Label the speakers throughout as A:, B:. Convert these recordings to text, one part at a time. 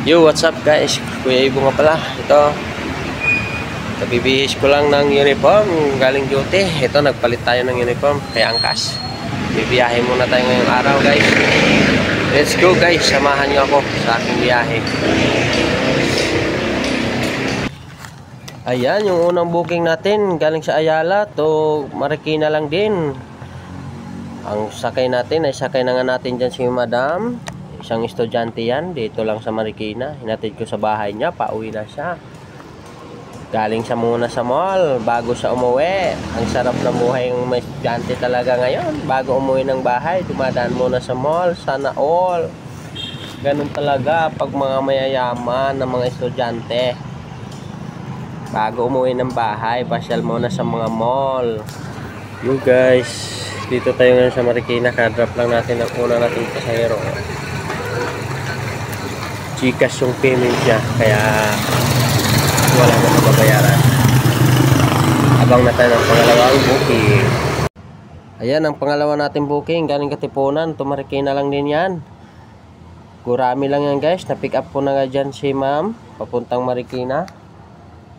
A: Yo, what's up guys? Kuya Ibo nga pala. Ito, kabibihis ko lang ng uniform galing duty. Ito, nagpalit tayo ng uniform kay Angkas. Bibiyahe muna tayo ngayong araw guys. Let's go guys, samahan nyo ako sa aking biyahe. Ayan, yung unang booking natin galing sa Ayala to Marikina lang din. Ang sakay natin ay sakay na nga natin dyan si Madam. Isang estudyante yan, dito lang sa Marikina. Hinatid ko sa bahay niya, pauwi na siya. Galing siya muna sa mall bago siya umuwi. Ang sarap na buhay ng may estudyante talaga ngayon. Bago umuwi ng bahay, dumadaan muna sa mall. Sana all. Ganun talaga pag mga mayayaman na mga estudyante. Bago umuwi ng bahay, pasyal muna sa mga mall. You guys, dito tayo ngayon sa Marikina. Ka-drop lang natin ang una natin pasahero. Gcash yung payment niya, kaya wala na mababayaran. Abang na tayo ng pangalawang booking. Ayan, ang pangalawa natin booking galing Katipunan, Marikina lang din yan. Gurami lang yan guys. Na-pick up ko na nga dyan si ma'am papuntang Marikina.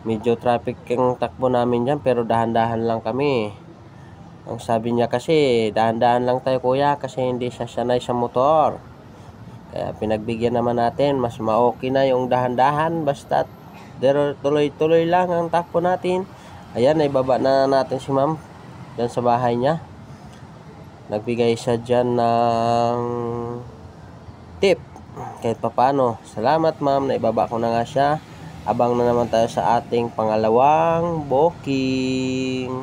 A: Medyo traffic yung takbo namin dyan, pero dahan-dahan lang kami. Ang sabi niya kasi, dahan-dahan lang tayo kuya, kasi hindi siya sanay sa motor. Kaya pinagbigyan naman natin, mas ma-okay na yung dahan-dahan, basta tuloy-tuloy lang ang takbo natin. Ayan, naibaba na natin si ma'am dyan sa bahay niya. Nagbigay siya dyan ng tip kahit papano. Salamat ma'am, naibaba ko na nga siya. Abang na naman tayo sa ating pangalawang booking.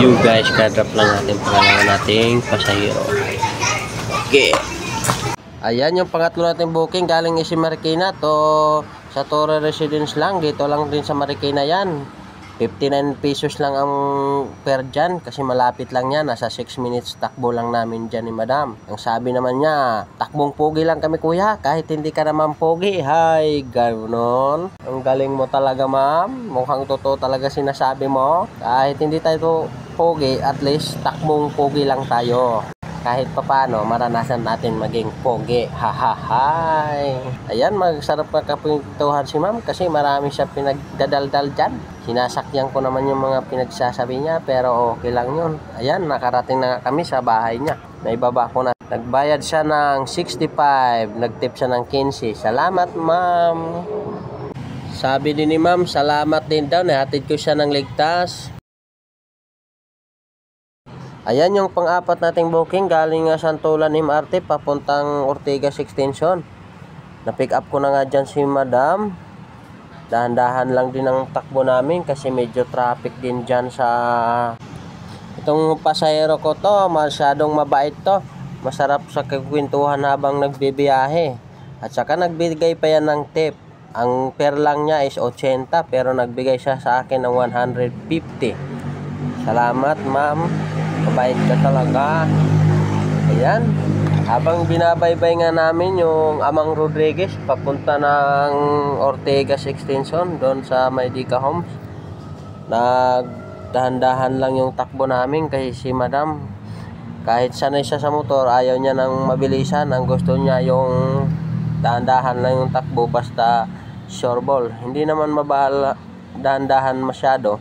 A: You guys, ka-drop lang natin pangalawa nating pasahero. Okay. Ayan yung pangatlo natin booking galing si Marikina to sa Torre Residence lang. Dito lang din sa Marikina yan. 59 pesos lang ang per dyan kasi malapit lang yan. Nasa 6 minutes takbo lang namin dyan ni Madam. Ang sabi naman niya, takbong pogi lang kami kuya, kahit hindi ka naman pogi. Hay, gano'n. Ang galing mo talaga ma'am. Mukhang totoo talaga sinasabi mo. Kahit hindi tayo pogi, at least takbong pogi lang tayo. Kahit papano, maranasan natin maging pogi. Hahahay. Ayan, magsarap na kapintuhan si ma'am kasi marami siya pinagdadaldal dyan. Sinasakyan ko naman yung mga pinagsasabi niya, pero okay lang yun. Ayan, nakarating na kami sa bahay niya. Naibaba ko na. Nagbayad siya ng 65, nagtip siya ng 15. Salamat ma'am. Sabi din ni ma'am, salamat din daw. Nahatid ko siya ng ligtas. Ayan yung pang-apat nating booking galing Santolan MRT papuntang Ortigas Extension. Na-pick up ko na nga dyan si Madam. Dahan-dahan lang din ang takbo namin kasi medyo traffic din dyan sa... Itong pasahero ko to, masyadong mabait to. Masarap sa kagwintuhan habang nagbibiyahe. At saka nagbigay pa yan ng tip. Ang per lang niya is 80 pero nagbigay siya sa akin ng 150. Salamat ma'am. Mabait ka talaga. Ayan. Habang binabaybay nga namin yung Amang Rodriguez papunta ng Ortigas Extension doon sa Maydika Homes, nagdahan-dahan lang yung takbo namin kasi si Madam kahit sanay siya sa motor, ayaw niya ng mabilisan. Ang gusto niya yung dahan-dahan lang yung takbo, basta sure ball. Hindi naman mabala dahan-dahan masyado,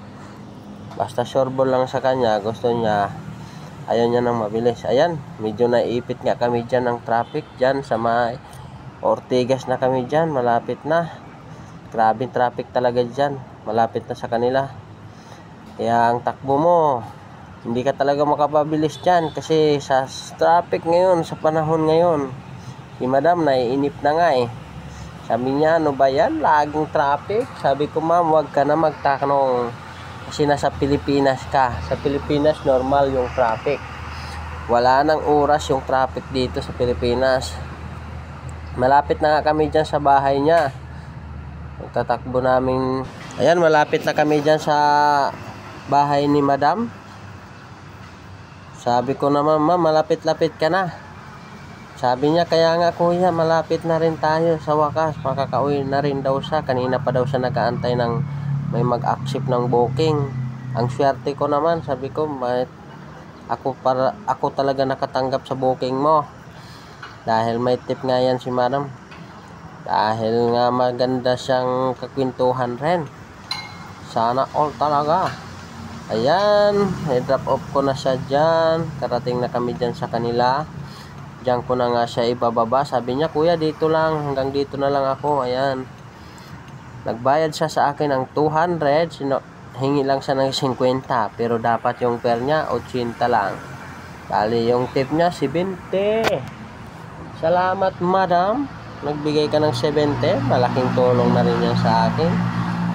A: basta sure ball lang sa kanya. Gusto niya, ayaw niya nang mabilis. Ayan, medyo naiipit nga kami dyan ng traffic dyan sa may Ortigas na kami dyan. Malapit na. Grabe traffic talaga dyan. Malapit na sa kanila. Kaya ang takbo mo, hindi ka talaga makapabilis dyan kasi sa traffic ngayon, sa panahon ngayon. Si Madam naiinip na nga eh. Sabi niya, ano ba yan? Laging traffic. Sabi ko ma'am, wag ka na magtanong. Kasi nasa Pilipinas ka. Sa Pilipinas, normal yung traffic. Wala nang oras yung traffic dito sa Pilipinas. Malapit na nga kami dyan sa bahay niya. Tatakbo namin. Ayan, malapit na kami dyan sa bahay ni Madam. Sabi ko naman, ma'am, malapit-lapit ka na. Sabi niya, kaya nga kuya, malapit na rin tayo sa wakas. Makakauwi na rin daw siya. Kanina pa daw siya nag-aantay ng may mag-accept ng booking. Ang swerte ko naman, sabi ko, ako talaga nakatanggap sa booking mo. Dahil may tip nga yan si madam. Dahil nga maganda siyang kakwentuhan rin. Sana all talaga. Ayan, i-drop off ko na siya dyan. Karating na kami dyan sa kanila. Diyan ko na nga siya ibababa. Sabi niya, kuya dito lang, hanggang dito na lang ako. Ayan. Nagbayad siya sa akin ng 200. Hingi lang siya ng 50. Pero dapat yung fare niya 80 lang. Bali yung tip niya 70. Salamat madam. Nagbigay ka ng 70. Malaking tulong na rin yan sa akin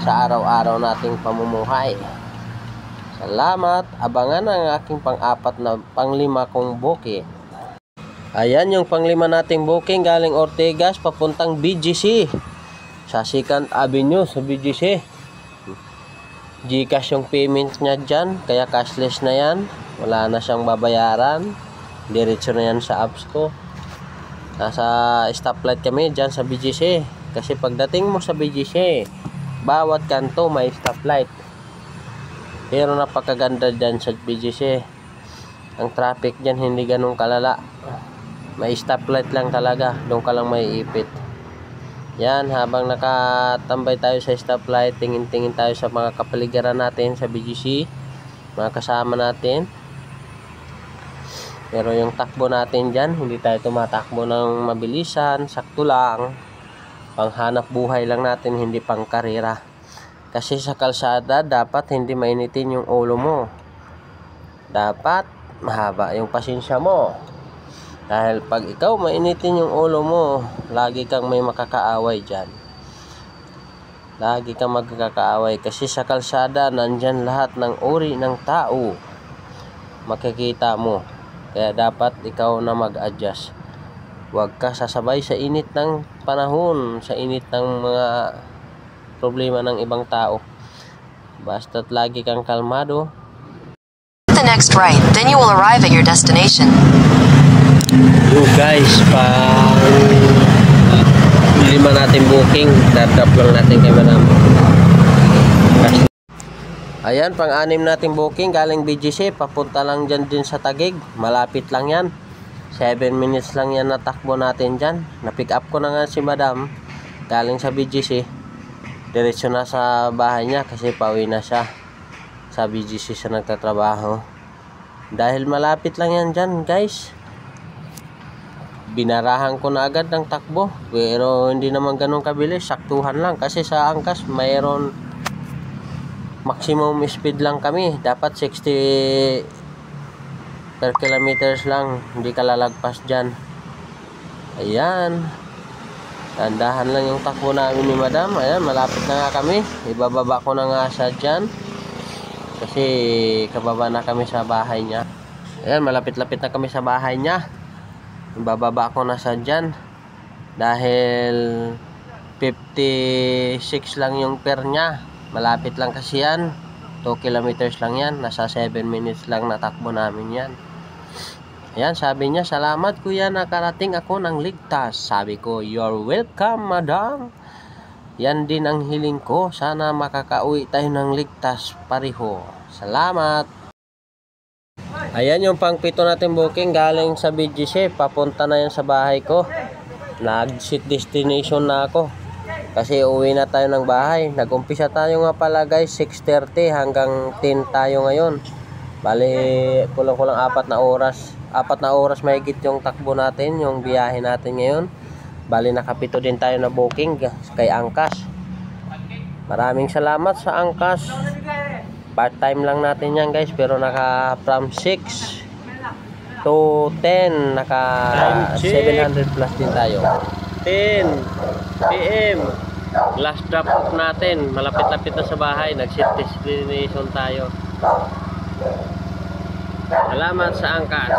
A: sa araw-araw nating pamumuhay. Salamat. Abangan ang aking pang-apat na pang-lima kong booking. Ayan yung pang-lima nating booking galing Ortigas papuntang BGC. Sa 2nd Avenue sa BGC. Gcash yung payment niya dyan. Kaya cashless na yan. Wala na siyang babayaran. Diretso na yan sa apps ko. Nasa stoplight kami dyan sa BGC. Kasi pagdating mo sa BGC, bawat kanto may stoplight. Pero napakaganda dyan sa BGC. Ang traffic dyan hindi ganun kalala. May stoplight lang talaga. Doon ka lang may ipit. Yan, habang nakatambay tayo sa stoplight, tingin-tingin tayo sa mga kapaligiran natin sa BGC. Mga kasama natin. Pero yung takbo natin dyan, hindi tayo tumatakbo ng mabilisan. Sakto lang. Panghanap buhay lang natin, hindi pang karera. Kasi sa kalsada, dapat hindi mainitin yung ulo mo. Dapat mahaba yung pasensya mo. Dahil pag ikaw mainitin yung ulo mo, lagi kang may makakaaway dyan. Lagi kang magkakaaway. Kasi sa kalsada, nandyan lahat ng uri ng tao. Makikita mo. Kaya dapat ikaw na mag-adjust. Huwag ka sasabay sa init ng panahon, sa init ng mga problema ng ibang tao. Basta't lagi kang kalmado.
B: The next right, then you will arrive at your destination.
A: Yo guys, pang lima natin booking, dadrop lang natin kay madam. Ayan, pang-anim natin booking galing BGC, papunta lang dyan din sa Taguig. Malapit lang yan, 7 minutes lang yan na takbo natin dyan. Na-pick up ko na nga si madam galing sa BGC. Diretso na sa bahay niya kasi pauwi na siya. Sa BGC siya nagtatrabaho. Dahil malapit lang yan dyan guys, binarahan ko na agad ng takbo. Pero hindi naman ganun kabilis, saktuhan lang. Kasi sa angkas mayroon maximum speed lang kami. Dapat 60 per kilometers lang, hindi ka lalagpas dyan. Ayan, tandahan lang yung takbo namin ni madam. Ayan, malapit na nga kami. Ibababa ko na nga siya dyan kasi kababa na kami sa bahay niya. Ayan, malapit-lapit na kami sa bahay niya. Ibababa ko na siya dyan dahil 56 lang yung per niya. Malapit lang kasi yan, 2 kilometers lang yan. Nasa 7 minutes lang natakbo namin yan. Ayan, sabi niya, salamat kuya, nakarating ako ng ligtas. Sabi ko, you're welcome madam. Yan din ang hiling ko. Sana makakauwi tayo ng ligtas pareho. Salamat. Ayan yung pang-pito natin booking galing sa BGC. Papunta na yan sa bahay ko. Nag-set destination na ako. Kasi uwi na tayo ng bahay. Nag-umpisa tayo nga pala guys, 6:30 hanggang 10 tayo ngayon. Bali, kulang-kulang 4 na oras. 4 na oras mahigit yung takbo natin, yung biyahe natin ngayon. Bali, nakapito din tayo na booking kay Angkas. Maraming salamat sa Angkas. Part-time lang natin yan guys, pero naka from 6 to 10, naka 700 plus din tayo. 10 PM. Last drop off natin. Malapit-lapit na sa bahay. Nag-set destination tayo. Salamat sa Angkas.